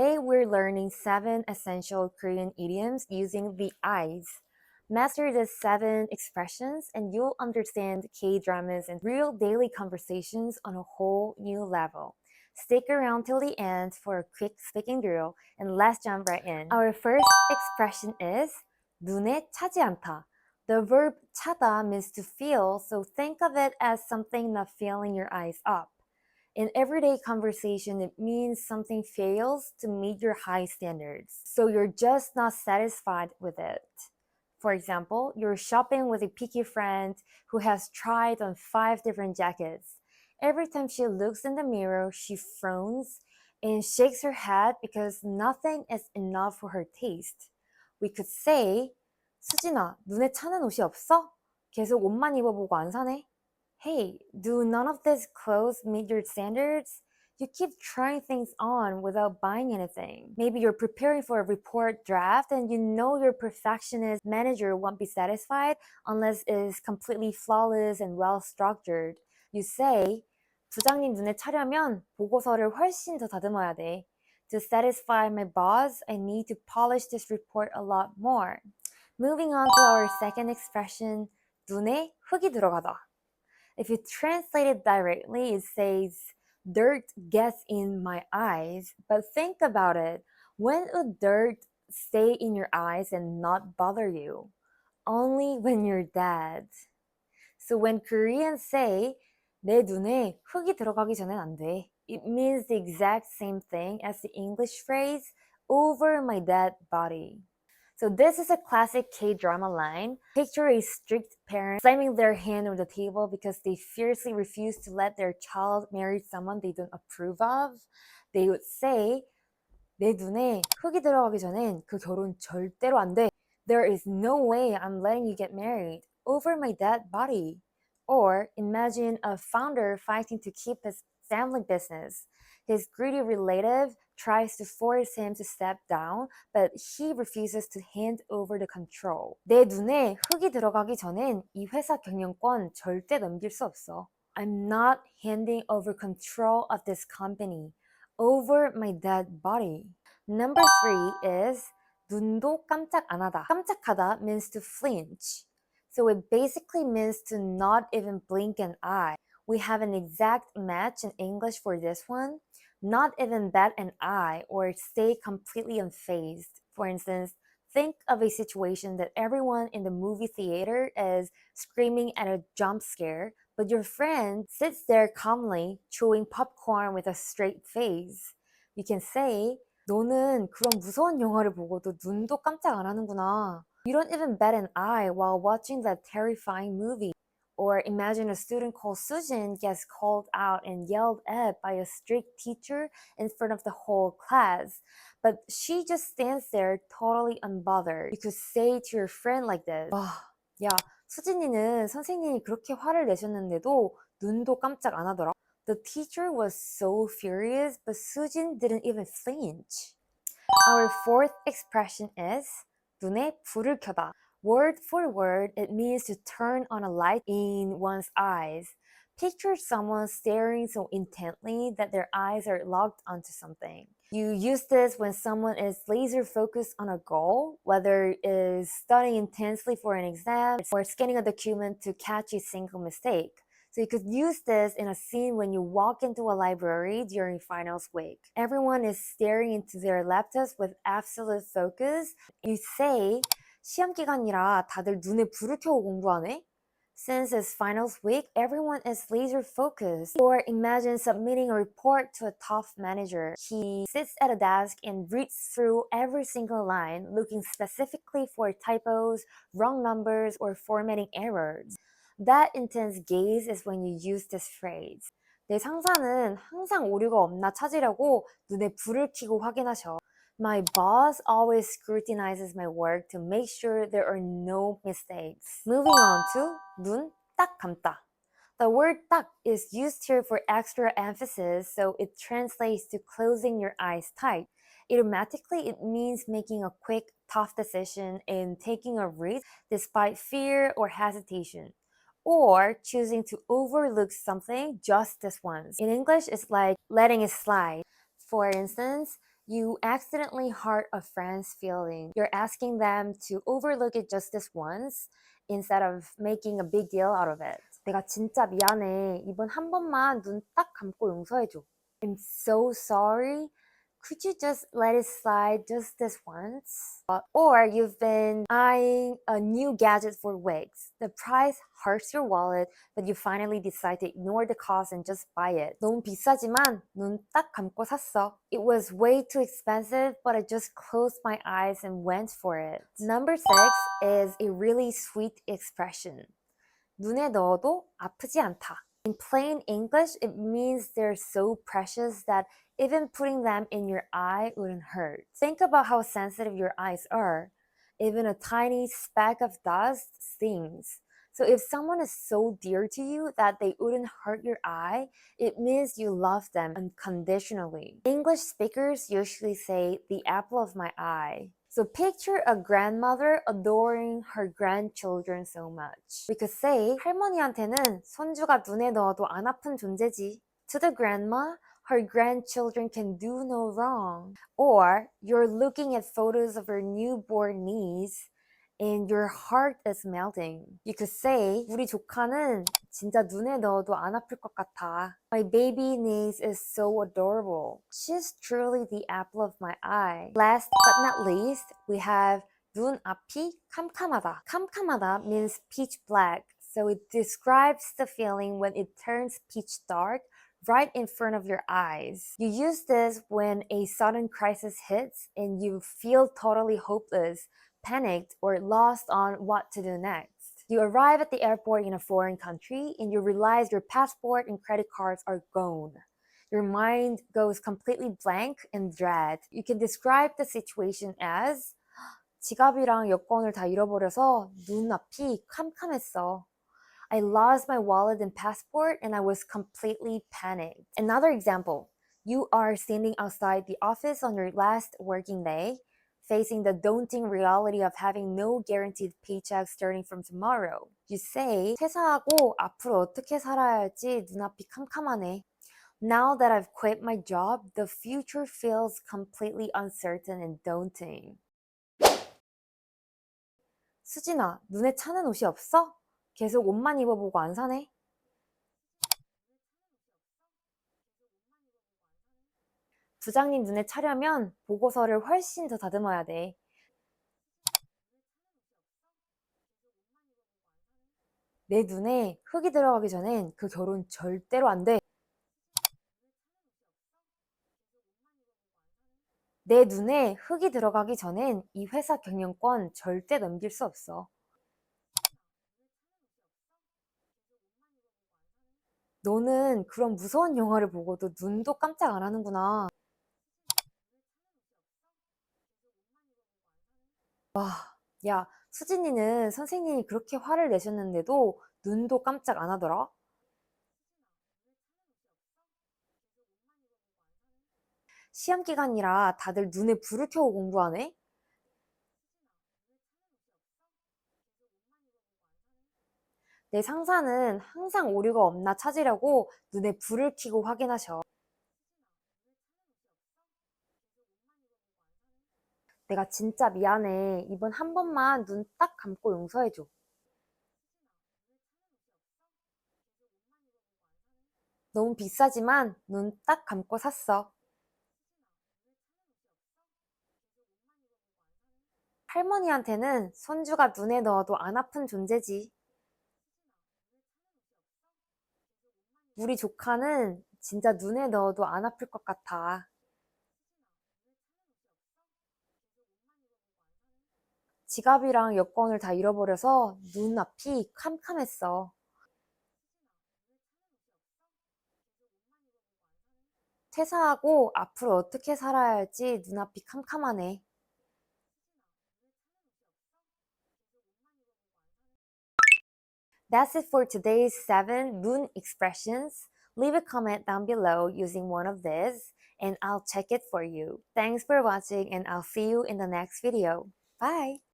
Today we're learning 7 essential Korean idioms using the eyes. Master the 7 expressions and you'll understand K-dramas and real daily conversations on a whole new level. Stick around till the end for a quick speaking drill and let's jump right in. Our first expression is 눈에 차지 않다. The verb 차다 means to feel, so think of it as something not filling your eyes up. In everyday conversation, it means something fails to meet your high standards, so you're just not satisfied with it. For example, you're shopping with a picky friend who has tried on 5 different jackets. Every time she looks in the mirror, she frowns and shakes her head because nothing is enough for her taste. We could say, 수진아, 눈에 차는 옷이 없어? 계속 옷만 입어보고 안 사네? Hey, do none of these clothes meet your standards? You keep trying things on without buying anything. Maybe you're preparing for a report draft and you know your perfectionist manager won't be satisfied unless it's completely flawless and well structured. You say, 부장님 눈에 차려면 보고서를 훨씬 더 다듬어야 돼. To satisfy my boss, I need to polish this report a lot more. Moving on to our second expression, 눈에 흙이 들어가다. If you translate it directly, it says, dirt gets in my eyes. But think about it. When would dirt stay in your eyes and not bother you? Only when you're dead. So when Koreans say, 내 눈에 흙이 들어가기 전엔 안 돼, it means the exact same thing as the English phrase, over my dead body. So this is a classic K-drama line. Picture a strict parent slamming their hand on the table because they fiercely refuse to let their child marry someone they don't approve of. They would say, 내 눈에 흙이 들어가기 전엔 그 결혼 절대로 안 돼. There is no way I'm letting you get married over my dead body. Or imagine a founder fighting to keep his family business. His greedy relative tries to force him to step down, but he refuses to hand over the control. 내 눈에 흙이 들어가기 전엔 이 회사 경영권 절대 넘길 수 없어. I'm not handing over control of this company over my dead body. Number 3 is 눈도 깜짝 안 하다. 깜짝하다 means to flinch. So it basically means to not even blink an eye. We have an exact match in English for this one. Not even bat an eye or stay completely unfazed. For instance, think of a situation that everyone in the movie theater is screaming at a jump scare, but your friend sits there calmly chewing popcorn with a straight face. You can say, 너는 그런 무서운 영화를 보고도 눈도 깜짝 안 하는구나. You don't even bat an eye while watching that terrifying movie. Or imagine a student called Sujin gets called out and yelled at by a strict teacher in front of the whole class. But she just stands there totally unbothered. You could say to your friend like this, 와, 야, 수진이는 선생님이 그렇게 화를 내셨는데도 눈도 깜짝 안 하더라. The teacher was so furious, but Sujin didn't even flinch. Our fourth expression is 눈에 불을 켜다. Word for word, it means to turn on a light in one's eyes. Picture someone staring so intently that their eyes are locked onto something. You use this when someone is laser focused on a goal, whether it is studying intensely for an exam or scanning a document to catch a single mistake. So you could use this in a scene when you walk into a library during finals week. Everyone is staring into their laptops with absolute focus. You say, 시험 기간이라 다들 눈에 불을 켜고 공부하네? Since it's finals week, everyone is laser focused. Or imagine submitting a report to a top manager. He sits at a desk and reads through every single line, looking specifically for typos, wrong numbers, or formatting errors. That intense gaze is when you use this phrase. 내 상사는 항상 오류가 없나 찾으려고 눈에 불을 켜고 확인하셔. My boss always scrutinizes my work to make sure there are no mistakes. Moving on to 눈 딱 감다. The word 딱 is used here for extra emphasis, so it translates to closing your eyes tight. Idiomatically, it means making a quick, tough decision and taking a risk despite fear or hesitation. Or choosing to overlook something just this once. In English, it's like letting it slide. For instance, You accidentally hurt a friend's feeling. You're asking them to overlook it just this once instead of making a big deal out of it. 내가 진짜 미안해. 이번 한 번만 눈 딱 감고 용서해줘. I'm so sorry. Could you just let it slide just this once? Or you've been eyeing a new gadget for weeks. The price hurts your wallet, but you finally decide to ignore the cost and just buy it. 너무 비싸지만 눈 딱 감고 샀어. It was way too expensive, but I just closed my eyes and went for it. Number 6 is a really sweet expression. 눈에 넣어도 아프지 않다. In plain English, it means they're so precious that even putting them in your eye wouldn't hurt. Think about how sensitive your eyes are. Even a tiny speck of dust stings. So if someone is so dear to you that they wouldn't hurt your eye, it means you love them unconditionally. English speakers usually say the apple of my eye. So picture a grandmother adoring her grandchildren so much. We could say 할머니한테는 손주가 눈에 넣어도 안 아픈 존재지. To the grandma, her grandchildren can do no wrong. Or you're looking at photos of her newborn niece and your heart is melting. You could say 우리 조카는 진짜 눈에 넣어도 안 아플 것 같아. My baby niece is so adorable. She's truly the apple of my eye. Last but not least, we have 눈앞이 캄캄하다. 캄캄하다 means pitch black. So it describes the feeling when it turns pitch dark right in front of your eyes. You use this when a sudden crisis hits and you feel totally hopeless, panicked, or lost on what to do next. You arrive at the airport in a foreign country and you realize your passport and credit cards are gone. Your mind goes completely blank and dread. You can describe the situation as 지갑이랑 여권을 다 잃어버려서 눈앞이 캄캄했어. I lost my wallet and passport and I was completely panicked. Another example, you are standing outside the office on your last working day, facing the daunting reality of having no guaranteed paycheck starting from tomorrow. You say, 퇴사하고 앞으로 어떻게 살아야 할지 눈앞이 캄캄하네. Now that I've quit my job, the future feels completely uncertain and daunting. 수진아, 눈에 차는 옷이 없어? 계속 옷만 입어보고 안 사네? 부장님 눈에 차려면 보고서를 훨씬 더 다듬어야 돼. 내 눈에 흙이 들어가기 전엔 그 결혼 절대로 안 돼. 내 눈에 흙이 들어가기 전엔 이 회사 경영권 절대 넘길 수 없어. 너는 그런 무서운 영화를 보고도 눈도 깜짝 안 하는구나. 야, 수진이는 선생님이 그렇게 화를 내셨는데도 눈도 깜짝 안 하더라? 시험 기간이라 다들 눈에 불을 켜고 공부하네? 내 상사는 항상 오류가 없나 찾으려고 눈에 불을 켜고 확인하셔. 내가 진짜 미안해. 이번 한 번만 눈 딱 감고 용서해줘. 너무 비싸지만 눈 딱 감고 샀어. 할머니한테는 손주가 눈에 넣어도 안 아픈 존재지. 우리 조카는 진짜 눈에 넣어도 안 아플 것 같아. 지갑이랑 여권을 다 잃어버려서 눈앞이 캄캄했어. 퇴사하고 앞으로 어떻게 살아야 할지 눈앞이 캄캄하네. That's it for today's 7 눈 expressions. Leave a comment down below using one of these and I'll check it for you. Thanks for watching and I'll see you in the next video. Bye!